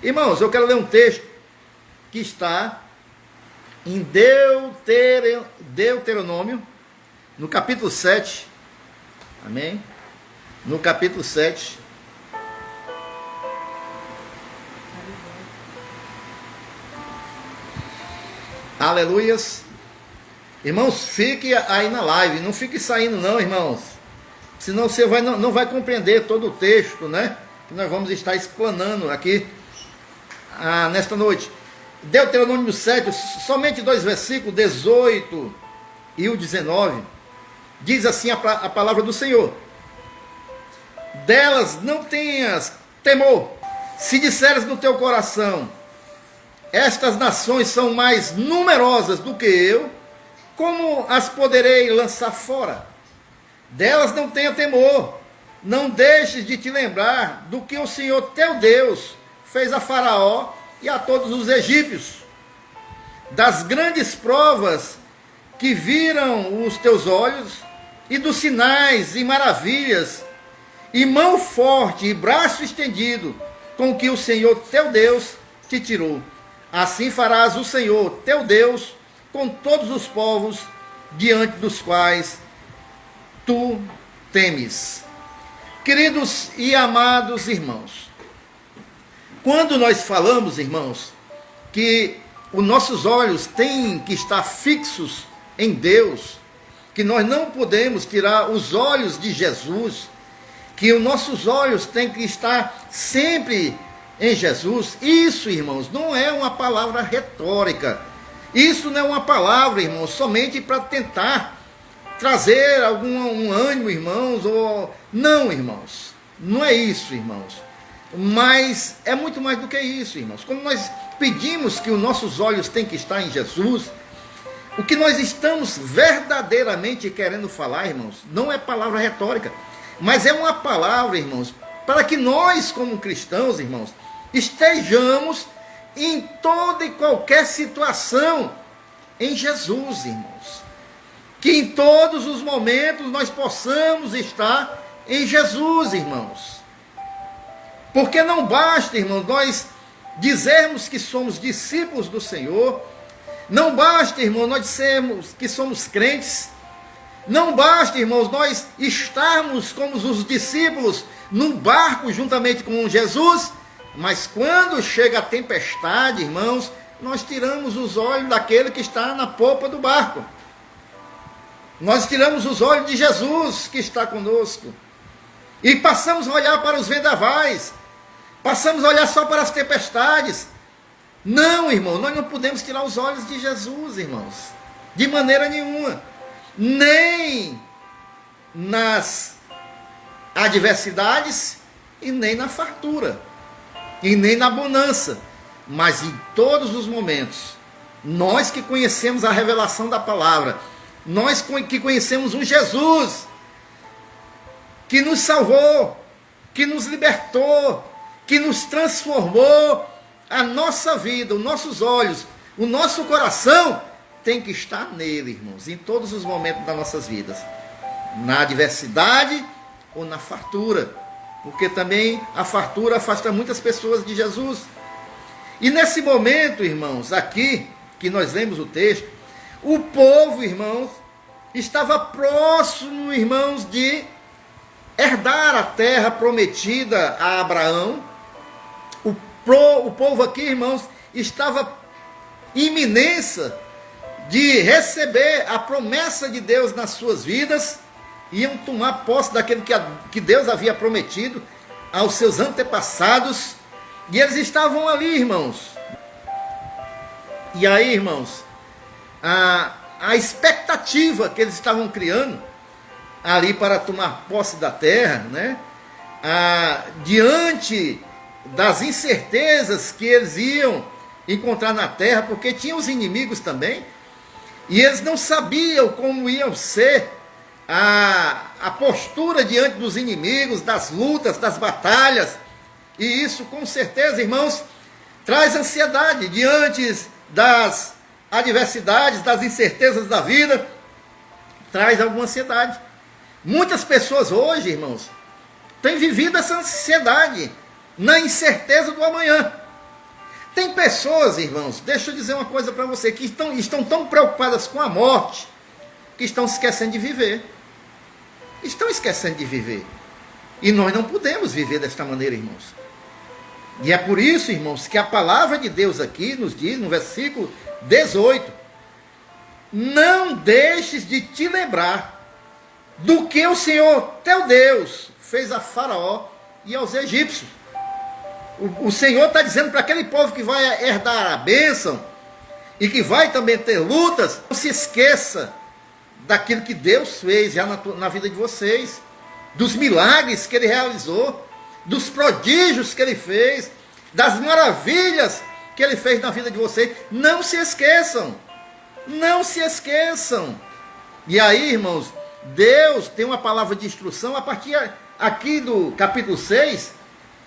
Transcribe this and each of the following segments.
Irmãos, eu quero ler um texto que está em Deuteronômio, no capítulo 7, amém? No capítulo 7, aleluias. Irmãos, fique aí na live, não fique saindo não, irmãos, senão você não vai compreender todo o texto, né, que nós vamos estar explanando aqui nesta noite. Deuteronômio 7, somente 2 versículos, 18 e o 19, diz assim a palavra do Senhor: delas não tenhas temor, se disseres no teu coração, estas nações são mais numerosas do que eu, como as poderei lançar fora? Delas não tenha temor, não deixes de te lembrar do que o Senhor teu Deus fez a Faraó e a todos os egípcios, das grandes provas que viram os teus olhos, e dos sinais e maravilhas, e mão forte e braço estendido, com que o Senhor teu Deus te tirou. Assim farás o Senhor teu Deus com todos os povos diante dos quais tu temes. Queridos e amados irmãos, quando nós falamos, irmãos, que os nossos olhos têm que estar fixos em Deus, que nós não podemos tirar os olhos de Jesus, que os nossos olhos têm que estar sempre em Jesus, isso, irmãos, não é uma palavra retórica. Isso não é uma palavra, irmãos, somente para tentar trazer algum ânimo, irmãos, ou... Não, irmãos, não é isso, irmãos. Mas é muito mais do que isso, irmãos. Quando nós pedimos que os nossos olhos têm que estar em Jesus, o que nós estamos verdadeiramente querendo falar, irmãos, não é palavra retórica, mas é uma palavra, irmãos, para que nós, como cristãos, irmãos, estejamos em toda e qualquer situação em Jesus, irmãos. Que em todos os momentos nós possamos estar em Jesus, irmãos. Porque não basta, irmãos, nós dizermos que somos discípulos do Senhor. Não basta, irmãos, nós dizermos que somos crentes. Não basta, irmãos, nós estarmos como os discípulos no barco juntamente com Jesus. Mas quando chega a tempestade, irmãos, nós tiramos os olhos daquele que está na popa do barco. Nós tiramos os olhos de Jesus que está conosco. E passamos a olhar para os vendavais. Passamos a olhar só para as tempestades. Não, irmão, nós não podemos tirar os olhos de Jesus, irmãos. De maneira nenhuma. Nem nas adversidades e nem na fartura. E nem na bonança, mas em todos os momentos, nós que conhecemos a revelação da palavra, nós que conhecemos um Jesus, que nos salvou, que nos libertou, que nos transformou, a nossa vida, os nossos olhos, o nosso coração, tem que estar nele, irmãos, em todos os momentos das nossas vidas, na adversidade ou na fartura. Porque também a fartura afasta muitas pessoas de Jesus. E nesse momento, irmãos, aqui, que nós lemos o texto, o povo, irmãos, estava próximo, irmãos, de herdar a terra prometida a Abraão. O povo aqui, irmãos, estava em iminência de receber a promessa de Deus nas suas vidas. Iam tomar posse daquilo que Deus havia prometido aos seus antepassados, e eles estavam ali, irmãos. E aí, irmãos, a expectativa que eles estavam criando ali para tomar posse da terra, né? Diante das incertezas que eles iam encontrar na terra, porque tinham os inimigos também, e eles não sabiam como iam ser a postura diante dos inimigos, das lutas, das batalhas. E isso, com certeza, irmãos, traz ansiedade diante das adversidades, das incertezas da vida. Traz alguma ansiedade. Muitas pessoas hoje, irmãos, têm vivido essa ansiedade na incerteza do amanhã. Tem pessoas, irmãos, deixa eu dizer uma coisa para você, que estão tão preocupadas com a morte, que estão esquecendo de viver. Estão esquecendo de viver. E nós não podemos viver desta maneira, irmãos. E é por isso, irmãos, que a palavra de Deus aqui nos diz, no versículo 18, não deixes de te lembrar do que o Senhor, teu Deus, fez a Faraó e aos egípcios. O Senhor está dizendo para aquele povo que vai herdar a bênção e que vai também ter lutas, não se esqueça daquilo que Deus fez já na vida de vocês, dos milagres que Ele realizou, dos prodígios que Ele fez, das maravilhas que Ele fez na vida de vocês. Não se esqueçam, não se esqueçam. E aí, irmãos, Deus tem uma palavra de instrução a partir aqui do capítulo 6,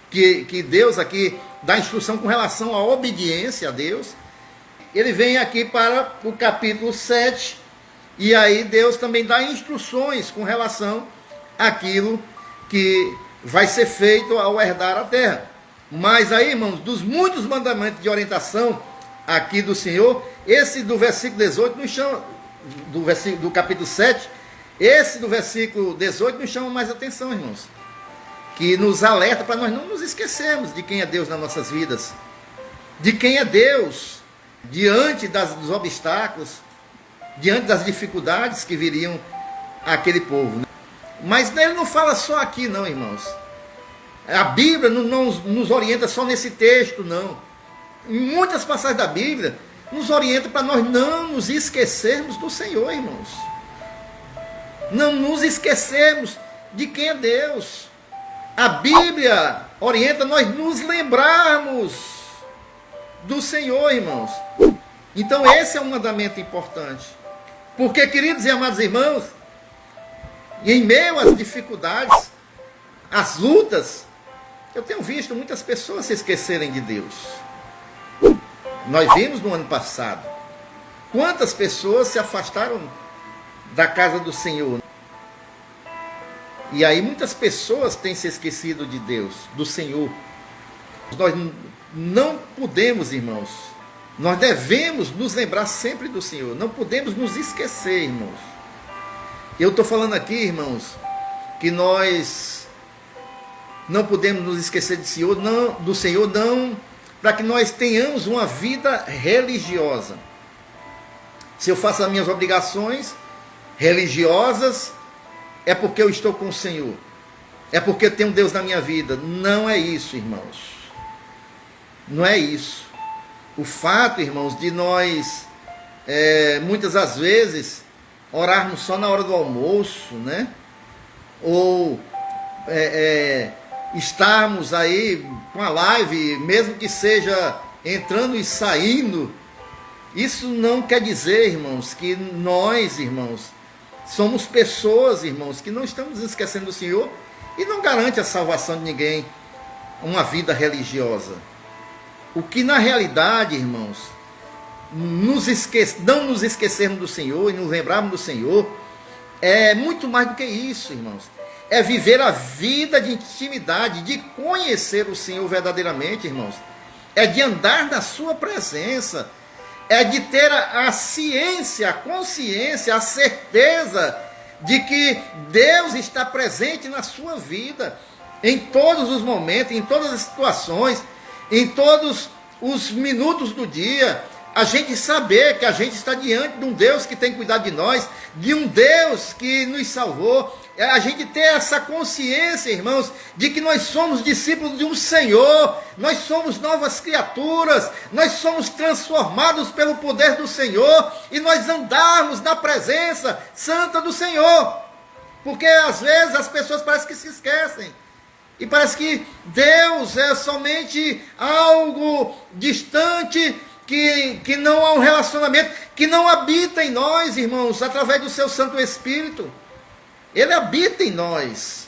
que Deus aqui dá instrução com relação à obediência a Deus. Ele vem aqui para o capítulo 7, e aí Deus também dá instruções com relação àquilo que vai ser feito ao herdar a terra. Mas aí, irmãos, dos muitos mandamentos de orientação aqui do Senhor, esse do versículo 18 nos chama, do capítulo 7, esse do versículo 18 nos chama mais atenção, irmãos, que nos alerta para nós não nos esquecermos de quem é Deus nas nossas vidas, de quem é Deus diante dos obstáculos, diante das dificuldades que viriam àquele povo. Mas ele não fala só aqui não, irmãos. A Bíblia não nos orienta só nesse texto, não. Em muitas passagens da Bíblia nos orienta para nós não nos esquecermos do Senhor, irmãos. Não nos esquecermos de quem é Deus. A Bíblia orienta nós nos lembrarmos do Senhor, irmãos. Então esse é um mandamento importante. Porque, queridos e amados irmãos, em meio às dificuldades, às lutas, eu tenho visto muitas pessoas se esquecerem de Deus. Nós vimos no ano passado quantas pessoas se afastaram da casa do Senhor. E aí muitas pessoas têm se esquecido de Deus, do Senhor. Nós não podemos, irmãos, nós devemos nos lembrar sempre do Senhor. Não podemos nos esquecer, irmãos. Eu estou falando aqui, irmãos, que nós não podemos nos esquecer do Senhor, não, para que nós tenhamos uma vida religiosa. Se eu faço as minhas obrigações religiosas, é porque eu estou com o Senhor, é porque eu tenho Deus na minha vida. Não é isso, irmãos. Não é isso. O fato, irmãos, de nós, muitas das vezes, orarmos só na hora do almoço, né? Ou estarmos aí com a live, mesmo que seja entrando e saindo, isso não quer dizer, irmãos, que nós, irmãos, somos pessoas, irmãos, que não estamos esquecendo do Senhor, e não garante a salvação de ninguém uma vida religiosa. O que na realidade, irmãos, não nos esquecermos do Senhor e nos lembrarmos do Senhor, é muito mais do que isso, irmãos. É viver a vida de intimidade, de conhecer o Senhor verdadeiramente, irmãos. É de andar na sua presença. É de ter a ciência, a consciência, a certeza de que Deus está presente na sua vida, em todos os momentos, em todas as situações, em todos os minutos do dia. A gente saber que a gente está diante de um Deus que tem cuidado de nós, de um Deus que nos salvou. A gente ter essa consciência, irmãos, de que nós somos discípulos de um Senhor, nós somos novas criaturas, nós somos transformados pelo poder do Senhor, e nós andarmos na presença santa do Senhor. Porque às vezes as pessoas parecem que se esquecem, e parece que Deus é somente algo distante, que não há um relacionamento, que não habita em nós, irmãos, através do seu Santo Espírito. Ele habita em nós,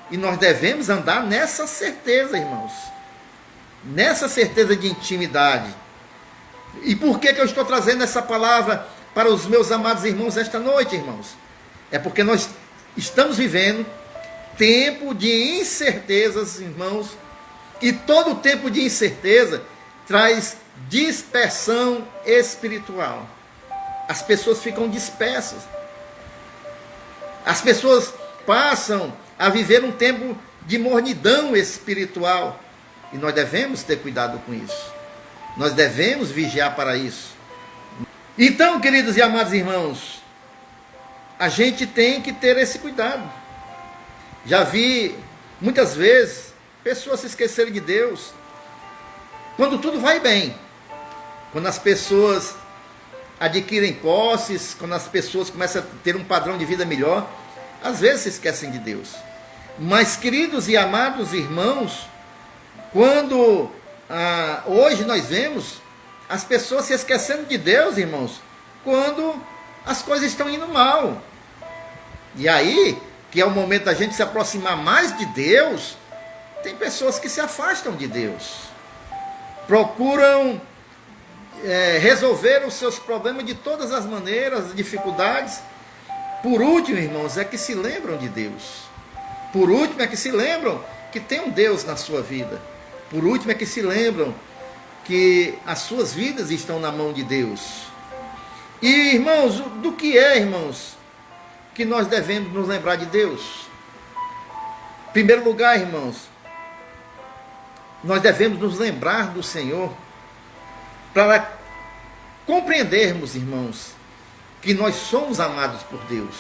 e nós devemos andar nessa certeza, irmãos, nessa certeza de intimidade. E por que eu estou trazendo essa palavra para os meus amados irmãos esta noite, irmãos? É porque nós estamos vivendo tempo de incertezas, irmãos, e todo tempo de incerteza traz dispersão espiritual. As pessoas ficam dispersas. As pessoas passam a viver um tempo de mornidão espiritual. E nós devemos ter cuidado com isso. Nós devemos vigiar para isso. Então, queridos e amados irmãos, a gente tem que ter esse cuidado. Já vi muitas vezes pessoas se esquecerem de Deus quando tudo vai bem. Quando as pessoas adquirem posses, quando as pessoas começam a ter um padrão de vida melhor, às vezes se esquecem de Deus. Mas, queridos e amados irmãos, quando hoje nós vemos as pessoas se esquecendo de Deus, irmãos, quando as coisas estão indo mal. E aí, que é o momento da gente se aproximar mais de Deus, tem pessoas que se afastam de Deus. Procuram resolver os seus problemas de todas as maneiras, as dificuldades. Por último, irmãos, é que se lembram de Deus. Por último, é que se lembram que tem um Deus na sua vida. Por último, é que se lembram que as suas vidas estão na mão de Deus. E, irmãos, do que é, irmãos, que nós devemos nos lembrar de Deus? Em primeiro lugar, irmãos, nós devemos nos lembrar do Senhor para compreendermos, irmãos, que nós somos amados por Deus.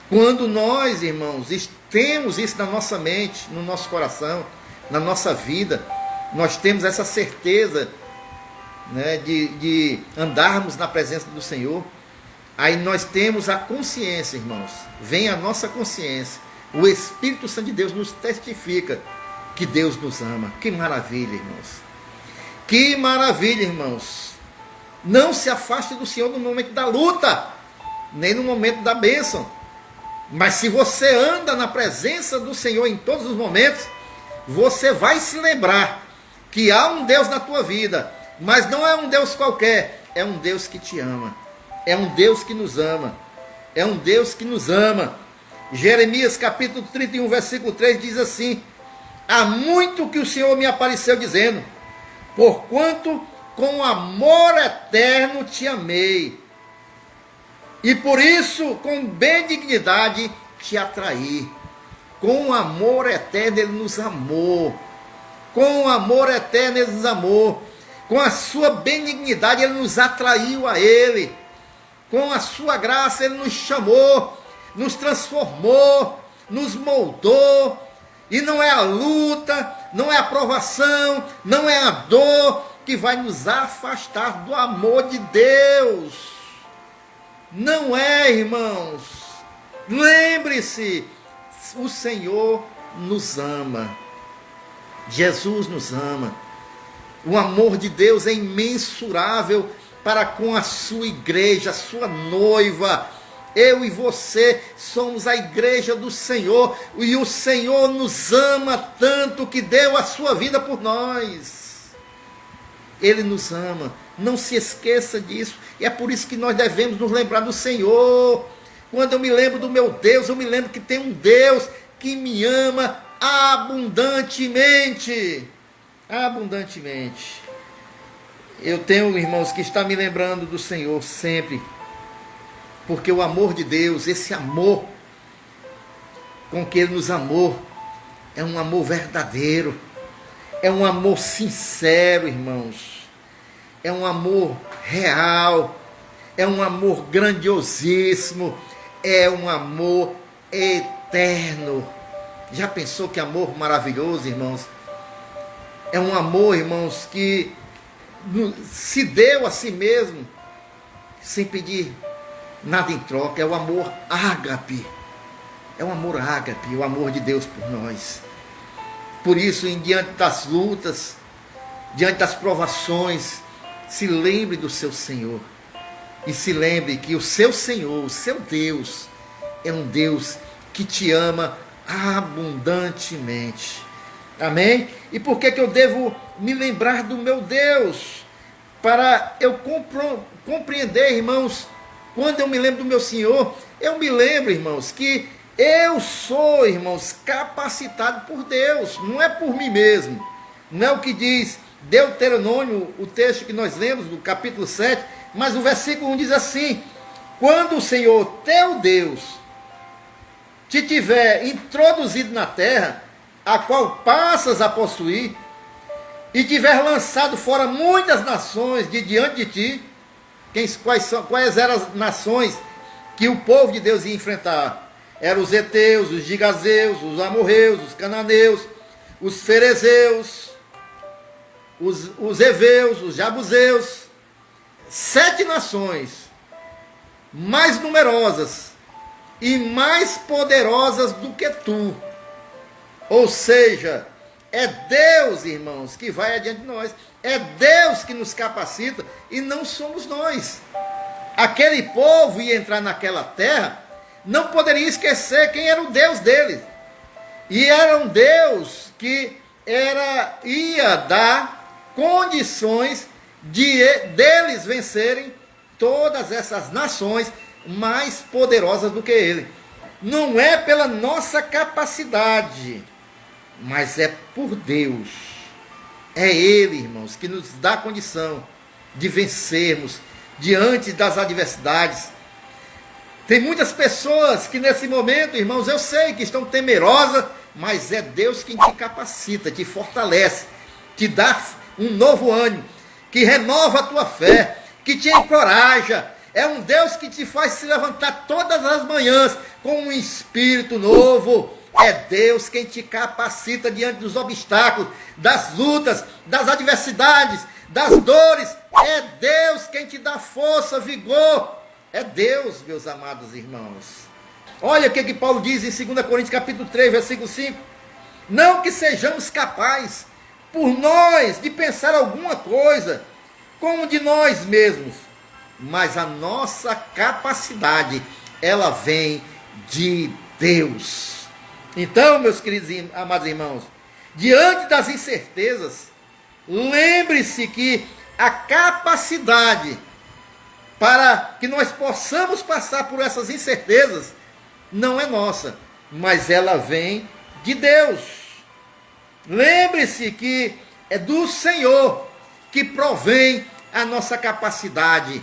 Quando nós, irmãos, temos isso na nossa mente, no nosso coração, na nossa vida, nós temos essa certeza, né, de andarmos na presença do Senhor. Aí nós temos a consciência, irmãos, vem a nossa consciência, o Espírito Santo de Deus nos testifica que Deus nos ama. Que maravilha, irmãos. Que maravilha, irmãos. Não se afaste do Senhor no momento da luta, nem no momento da bênção. Mas se você anda na presença do Senhor em todos os momentos, você vai se lembrar que há um Deus na tua vida, mas não é um Deus qualquer, é um Deus que te ama, é um Deus que nos ama, é um Deus que nos ama. Jeremias capítulo 31, versículo 3 diz assim: há muito que o Senhor me apareceu dizendo, porquanto com amor eterno te amei, e por isso com benignidade te atraí. Com amor eterno ele nos amou. Com amor eterno ele nos amou. Com a sua benignidade ele nos atraiu a ele. Com a sua graça ele nos chamou, nos transformou, nos moldou. E não é a luta, não é a provação, não é a dor que vai nos afastar do amor de Deus. Não é, irmãos. Lembre-se, o Senhor nos ama. Jesus nos ama. O amor de Deus é imensurável para com a sua igreja, a sua noiva. Eu e você somos a igreja do Senhor, e o Senhor nos ama tanto que deu a sua vida por nós. Ele nos ama, não se esqueça disso, e é por isso que nós devemos nos lembrar do Senhor. Quando eu me lembro do meu Deus, eu me lembro que tem um Deus que me ama abundantemente. Abundantemente. Eu tenho, irmãos, que está me lembrando do Senhor sempre, porque o amor de Deus, esse amor com que Ele nos amou, é um amor verdadeiro, é um amor sincero, irmãos, é um amor real, é um amor grandiosíssimo, é um amor eterno. Já pensou que amor maravilhoso, irmãos? É um amor, irmãos, que se deu a si mesmo, sem pedir nada em troca. É o amor ágape. É o amor ágape, o amor de Deus por nós. Por isso, diante das lutas, diante das provações, se lembre do seu Senhor. E se lembre que o seu Senhor, o seu Deus, é um Deus que te ama abundantemente. Amém? E por que eu devo me lembrar do meu Deus? Para eu compreender, irmãos, quando eu me lembro do meu Senhor, eu me lembro, irmãos, que eu sou, irmãos, capacitado por Deus, não é por mim mesmo. Não é o que diz Deuteronômio, o texto que nós lemos, do capítulo 7, mas o versículo 1 diz assim: quando o Senhor teu Deus te tiver introduzido na terra, a qual passas a possuir, e tiver lançado fora muitas nações de diante de ti, quais eram as nações que o povo de Deus ia enfrentar? Eram os heteus, os gigazeus, os amorreus, os cananeus, os ferezeus, os heveus, os jabuseus. 7 nações mais numerosas e mais poderosas do que tu. Ou seja, é Deus, irmãos, que vai adiante de nós. É Deus que nos capacita e não somos nós. Aquele povo ia entrar naquela terra, não poderia esquecer quem era o Deus deles. E era um Deus que ia dar condições deles vencerem todas essas nações mais poderosas do que ele. Não é pela nossa capacidade, mas é por Deus. É Ele, irmãos, que nos dá condição de vencermos diante das adversidades. Tem muitas pessoas que nesse momento, irmãos, eu sei que estão temerosas, mas é Deus quem te capacita, te fortalece, te dá um novo ânimo, que renova a tua fé, que te encoraja. É um Deus que te faz se levantar todas as manhãs com um espírito novo. É Deus quem te capacita diante dos obstáculos, das lutas, das adversidades, das dores. É Deus quem te dá força, vigor. É Deus, meus amados irmãos. Olha o que Paulo diz em 2 Coríntios capítulo 3, versículo 5. Não que sejamos capazes, por nós, de pensar alguma coisa, como de nós mesmos, mas a nossa capacidade, ela vem de Deus. Então, meus queridos e amados irmãos, diante das incertezas, lembre-se que a capacidade para que nós possamos passar por essas incertezas não é nossa, mas ela vem de Deus. Lembre-se que é do Senhor que provém a nossa capacidade.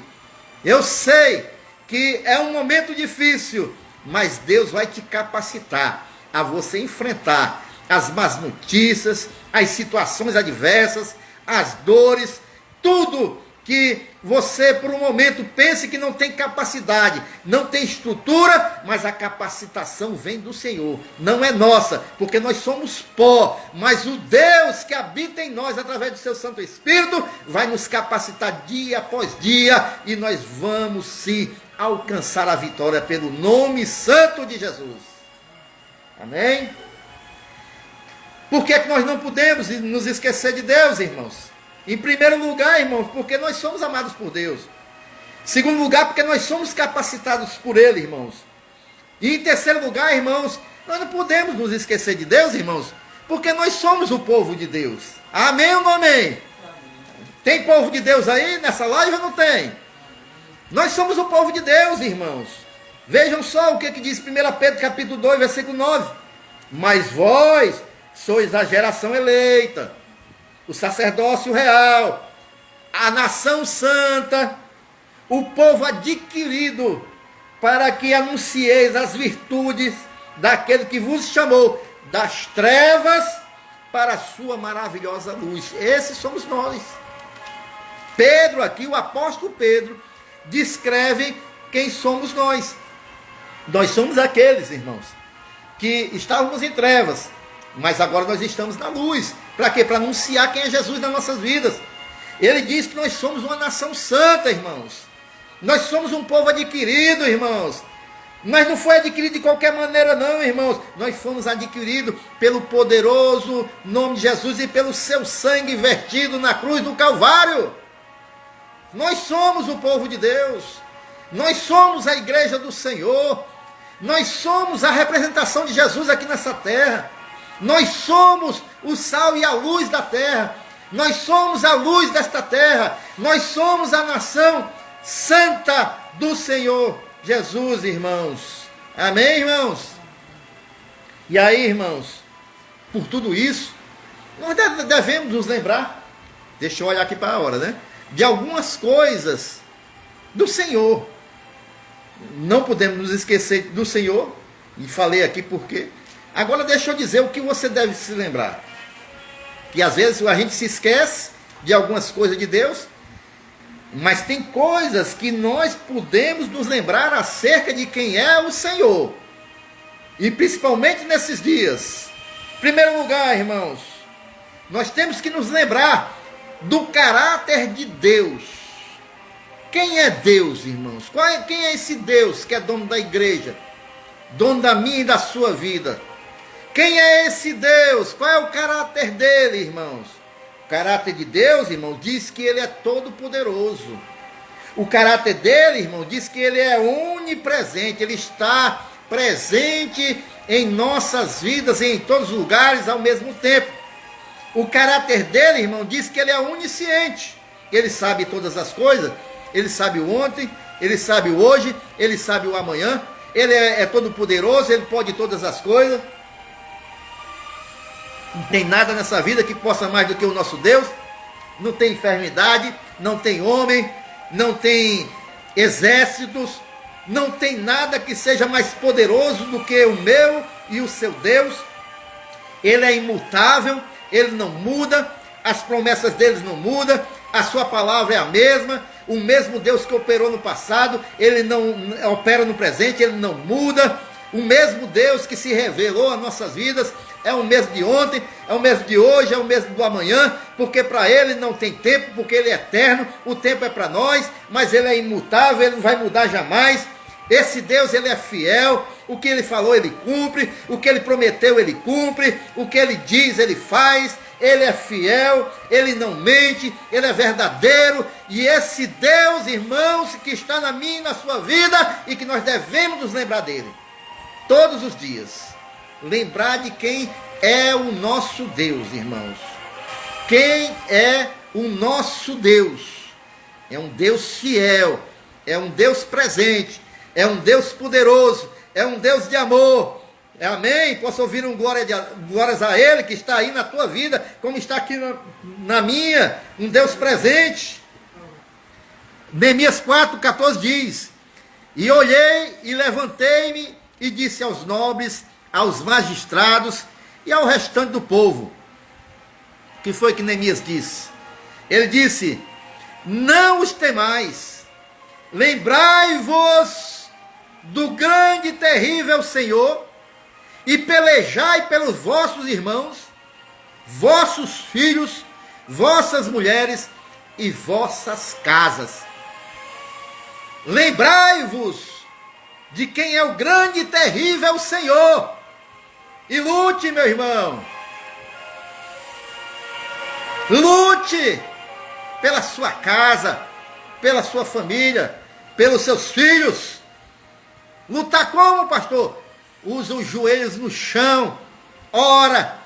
Eu sei que é um momento difícil, mas Deus vai te capacitar a você enfrentar as más notícias, as situações adversas, as dores, tudo que você por um momento pense que não tem capacidade, não tem estrutura, mas a capacitação vem do Senhor, não é nossa, porque nós somos pó, mas o Deus que habita em nós através do seu Santo Espírito vai nos capacitar dia após dia e nós vamos sim alcançar a vitória pelo nome santo de Jesus. Amém? Por que nós não podemos nos esquecer de Deus, irmãos? Em primeiro lugar, irmãos, porque nós somos amados por Deus. Em segundo lugar, porque nós somos capacitados por Ele, irmãos. E em terceiro lugar, irmãos, nós não podemos nos esquecer de Deus, irmãos, porque nós somos o povo de Deus. Amém ou não amém? Tem povo de Deus aí nessa live ou não tem? Nós somos o povo de Deus, irmãos. Vejam só o que diz 1 Pedro capítulo 2, versículo 9. Mas vós sois a geração eleita, o sacerdócio real, a nação santa, o povo adquirido, para que anuncieis as virtudes daquele que vos chamou das trevas para a sua maravilhosa luz. Esses somos nós. Pedro aqui, o apóstolo Pedro, descreve quem somos nós. Nós somos aqueles, irmãos, que estávamos em trevas, mas agora nós estamos na luz. Para quê? Para anunciar quem é Jesus nas nossas vidas. Ele diz que nós somos uma nação santa, irmãos. Nós somos um povo adquirido, irmãos. Mas não foi adquirido de qualquer maneira não, irmãos. Nós fomos adquiridos pelo poderoso nome de Jesus e pelo seu sangue vertido na cruz do Calvário. Nós somos o povo de Deus. Nós somos a igreja do Senhor. Nós somos a representação de Jesus aqui nessa terra. Nós somos o sal e a luz da terra. Nós somos a luz desta terra. Nós somos a nação santa do Senhor Jesus, irmãos. Amém, irmãos? E aí, irmãos, por tudo isso, nós devemos nos lembrar Deixa eu olhar aqui para a hora, né? De algumas coisas do Senhor. Não podemos nos esquecer do Senhor. E falei aqui por quê. Agora deixa eu dizer o que você deve se lembrar. Que às vezes a gente se esquece de algumas coisas de Deus, mas tem coisas que nós podemos nos lembrar acerca de quem é o Senhor. E principalmente nesses dias. Em primeiro lugar, irmãos, nós temos que nos lembrar do caráter de Deus. Quem é Deus, irmãos? Quem é esse Deus que é dono da igreja? Dono da minha e da sua vida? Quem é esse Deus? Qual é o caráter dele, irmãos? O caráter de Deus, irmão, diz que ele é todo poderoso. O caráter dele, irmão, diz que ele é onipresente. Ele está presente em nossas vidas e em todos os lugares ao mesmo tempo. O caráter dele, irmão, diz que ele é onisciente. Ele sabe todas as coisas. Ele sabe o ontem, ele sabe o hoje, ele sabe o amanhã. Ele é todo poderoso, ele pode todas as coisas. Não tem nada nessa vida que possa mais do que o nosso Deus. Não tem enfermidade, não tem homem, não tem exércitos, não tem nada que seja mais poderoso do que o meu e o seu Deus. Ele é imutável, ele não muda, as promessas deles não mudam, a sua palavra é a mesma. O mesmo Deus que operou no passado, ele não opera no presente, ele não muda. O mesmo Deus que se revelou às nossas vidas é o mesmo de ontem, é o mesmo de hoje, é o mesmo do amanhã, porque para ele não tem tempo, porque ele é eterno, o tempo é para nós, mas ele é imutável, ele não vai mudar jamais. Esse Deus, ele é fiel, o que ele falou ele cumpre, o que ele prometeu ele cumpre, o que ele diz ele faz. Ele é fiel, ele não mente, ele é verdadeiro. E esse Deus, irmãos, que está na minha e na sua vida, e que nós devemos nos lembrar dele todos os dias. Lembrar de quem é o nosso Deus, irmãos. Quem é o nosso Deus? É um Deus fiel, é um Deus presente, é um Deus poderoso, é um Deus de amor. Amém? Posso ouvir um glórias a Ele que está aí na tua vida, como está aqui na minha, um Deus presente. Neemias 4,14 diz: E olhei e levantei-me e disse aos nobres, aos magistrados e ao restante do povo. O que foi que Neemias disse? Ele disse: Não os temais, lembrai-vos do grande e terrível Senhor, e pelejai pelos vossos irmãos, vossos filhos, vossas mulheres e vossas casas. Lembrai-vos de quem é o grande e terrível Senhor, e lute, meu irmão. Lute pela sua casa, pela sua família, pelos seus filhos. Lutar como, pastor? Usa os joelhos no chão, ora,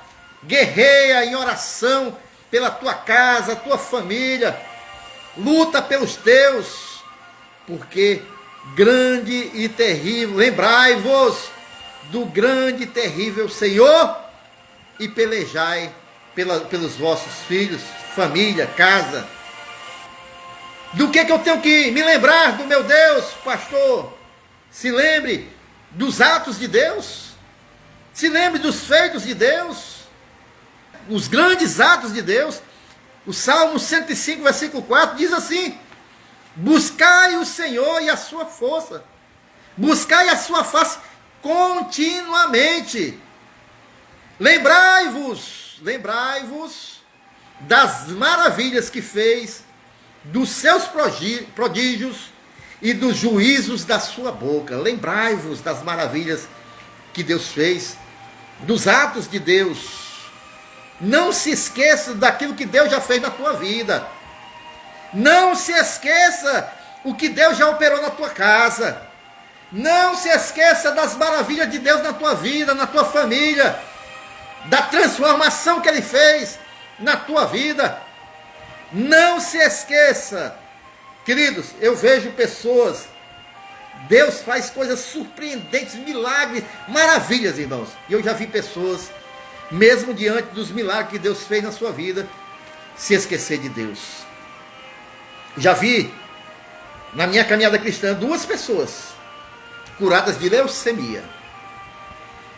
guerreia em oração pela tua casa, tua família, luta pelos teus, porque grande e terrível, lembrai-vos do grande e terrível Senhor, e pelejai pelos vossos filhos, família, casa. Do que eu tenho que me lembrar do meu Deus, pastor? Se lembre dos atos de Deus, se lembre dos feitos de Deus, os grandes atos de Deus. O Salmo 105, versículo 4 diz assim: Buscai o Senhor e a sua força, buscai a sua face continuamente. Lembrai-vos das maravilhas que fez, dos seus prodígios e dos juízos da sua boca. Lembrai-vos das maravilhas que Deus fez, dos atos de Deus. Não se esqueça daquilo que Deus já fez na tua vida. Não se esqueça o que Deus já operou na tua casa. Não se esqueça das maravilhas de Deus na tua vida, na tua família, da transformação que Ele fez na tua vida. Não se esqueça. Queridos, eu vejo pessoas, Deus faz coisas surpreendentes, milagres, maravilhas, irmãos. E eu já vi pessoas, mesmo diante dos milagres que Deus fez na sua vida, se esquecer de Deus. Já vi, na minha caminhada cristã, 2 pessoas curadas de leucemia.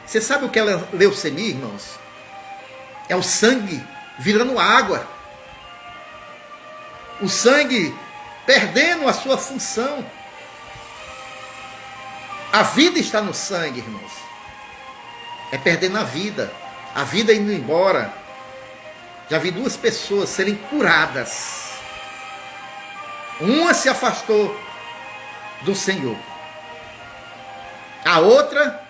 Você sabe o que é leucemia, irmãos? É o sangue virando água. O sangue perdendo a sua função. A vida está no sangue, irmãos. É perdendo a vida indo embora. Já vi 2 pessoas serem curadas. Uma se afastou do Senhor. A outra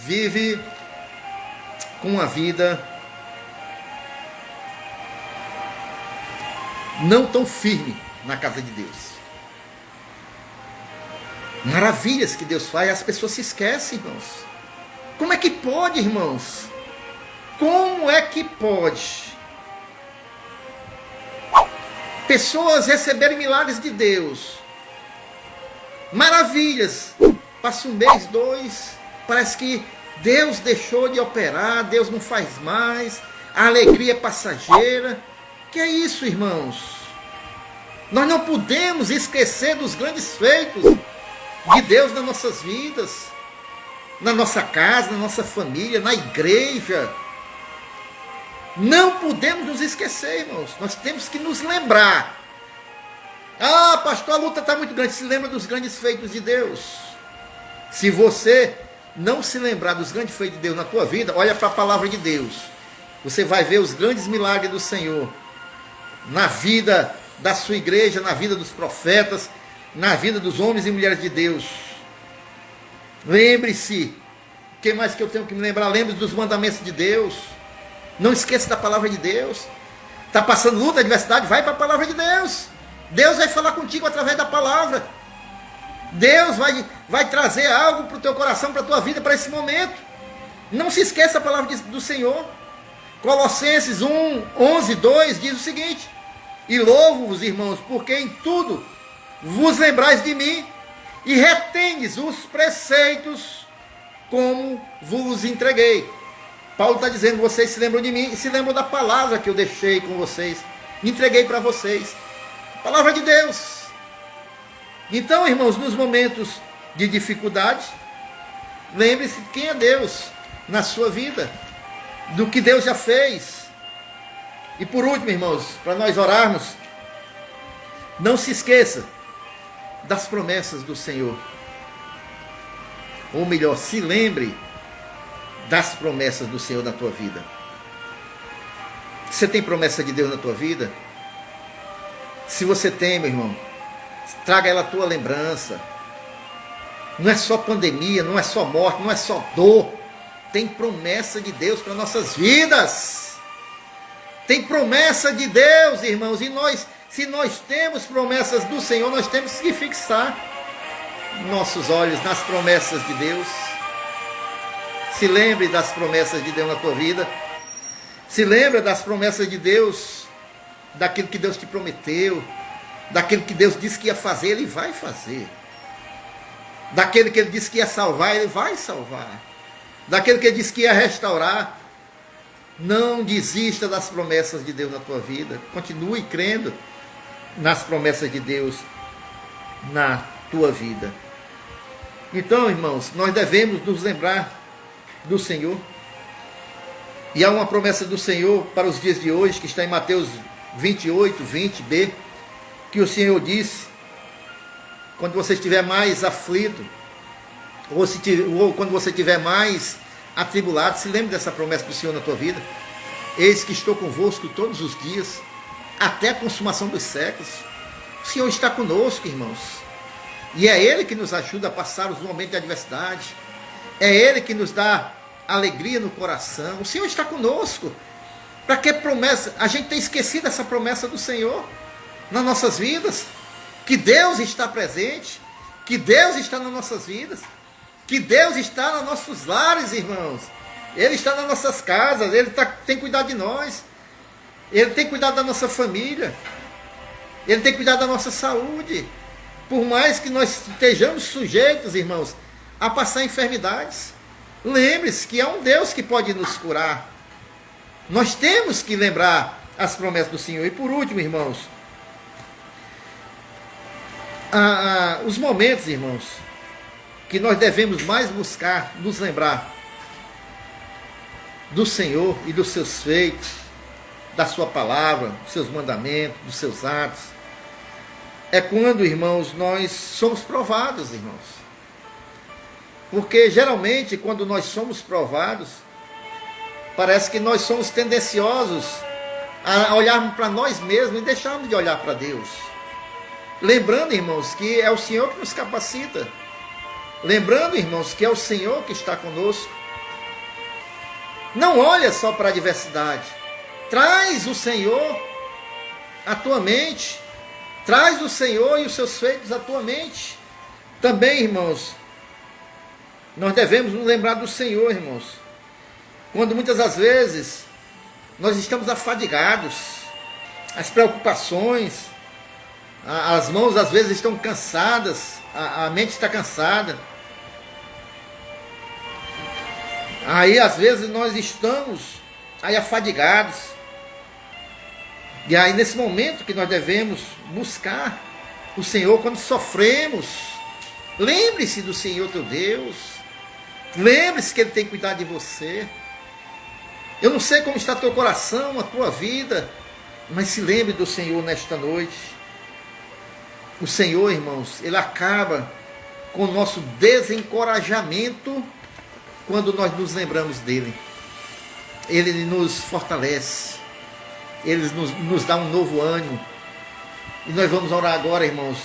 vive com uma vida não tão firme na casa de Deus. Maravilhas que Deus faz, as pessoas se esquecem, irmãos. Como é que pode, irmãos? Como é que pode pessoas receberem milagres de Deus? Maravilhas. Passa 1 mês, 2, parece que Deus deixou de operar, Deus não faz mais, a alegria é passageira. Que é isso, irmãos? Nós não podemos esquecer dos grandes feitos de Deus nas nossas vidas, na nossa casa, na nossa família, na igreja. Não podemos nos esquecer, irmãos. Nós temos que nos lembrar. Ah, pastor, a luta está muito grande. Se lembra dos grandes feitos de Deus. Se você não se lembrar dos grandes feitos de Deus na tua vida, olha para a palavra de Deus. Você vai ver os grandes milagres do Senhor na vida da sua igreja, na vida dos profetas, na vida dos homens e mulheres de Deus. Lembre-se. O que mais que eu tenho que me lembrar? Lembre-se dos mandamentos de Deus. Não esqueça da palavra de Deus. Está passando luta, adversidade, vai para a palavra de Deus. Deus vai falar contigo através da palavra. Deus vai trazer algo para o teu coração, para a tua vida, para esse momento. Não se esqueça da palavra do Senhor. Colossenses 1, 11, 2 diz o seguinte: e louvo-vos, irmãos, porque em tudo vos lembrais de mim e retendes os preceitos como vos entreguei. Paulo está dizendo, vocês se lembram de mim e se lembram da palavra que eu deixei com vocês, entreguei para vocês. Palavra de Deus. Então, irmãos, nos momentos de dificuldade, lembre-se de quem é Deus na sua vida, do que Deus já fez. E por último, irmãos, para nós orarmos, não se esqueça das promessas do Senhor. Ou melhor, se lembre das promessas do Senhor na tua vida. Você tem promessa de Deus na tua vida? Se você tem, meu irmão, traga ela à tua lembrança. Não é só pandemia, não é só morte, não é só dor. Tem promessa de Deus para nossas vidas. Tem promessa de Deus, irmãos. E nós, se nós temos promessas do Senhor, nós temos que fixar nossos olhos nas promessas de Deus. Se lembre das promessas de Deus na tua vida. Se lembre das promessas de Deus, daquilo que Deus te prometeu, daquilo que Deus disse que ia fazer, Ele vai fazer. Daquele que Ele disse que ia salvar, Ele vai salvar. Daquele que Ele disse que ia restaurar. Não desista das promessas de Deus na tua vida. Continue crendo nas promessas de Deus na tua vida. Então, irmãos, nós devemos nos lembrar do Senhor. E há uma promessa do Senhor para os dias de hoje, que está em Mateus 28, 20b, que o Senhor disse: quando você estiver mais aflito, ou quando você estiver mais atribulado, se lembre dessa promessa do Senhor na tua vida. Eis que estou convosco todos os dias, até a consumação dos séculos. O Senhor está conosco, irmãos. E é Ele que nos ajuda a passar os momentos de adversidade. É Ele que nos dá alegria no coração. O Senhor está conosco. Para que promessa? A gente tem esquecido essa promessa do Senhor nas nossas vidas. Que Deus está presente. Que Deus está nas nossas vidas. Que Deus está nos nossos lares, irmãos. Ele está nas nossas casas. Ele tem cuidado de nós. Ele tem cuidado da nossa família. Ele tem cuidado da nossa saúde. Por mais que nós estejamos sujeitos, irmãos, a passar enfermidades, lembre-se que é um Deus que pode nos curar. Nós temos que lembrar as promessas do Senhor. E por último, irmãos, os momentos, irmãos, que nós devemos mais buscar, nos lembrar do Senhor e dos seus feitos, da sua palavra, dos seus mandamentos, dos seus atos, é quando, irmãos, nós somos provados, irmãos. Porque geralmente, quando nós somos provados, parece que nós somos tendenciosos a olharmos para nós mesmos e deixarmos de olhar para Deus. Lembrando, irmãos, que é o Senhor que nos capacita. Lembrando, irmãos, que é o Senhor que está conosco. Não olha só para a adversidade. Traz o Senhor à tua mente. Traz o Senhor e os seus feitos à tua mente. Também, irmãos, nós devemos nos lembrar do Senhor, irmãos. Quando muitas das vezes nós estamos afadigados, as preocupações, as mãos às vezes estão cansadas, a mente está cansada. Aí às vezes nós estamos aí afadigados. E aí nesse momento que nós devemos buscar o Senhor quando sofremos. Lembre-se do Senhor teu Deus. Lembre-se que Ele tem cuidado de você. Eu não sei como está teu coração, a tua vida, mas se lembre do Senhor nesta noite. O Senhor, irmãos, Ele acaba com o nosso desencorajamento quando nós nos lembramos dEle. Ele nos fortalece. Ele nos dá um novo ânimo. E nós vamos orar agora, irmãos,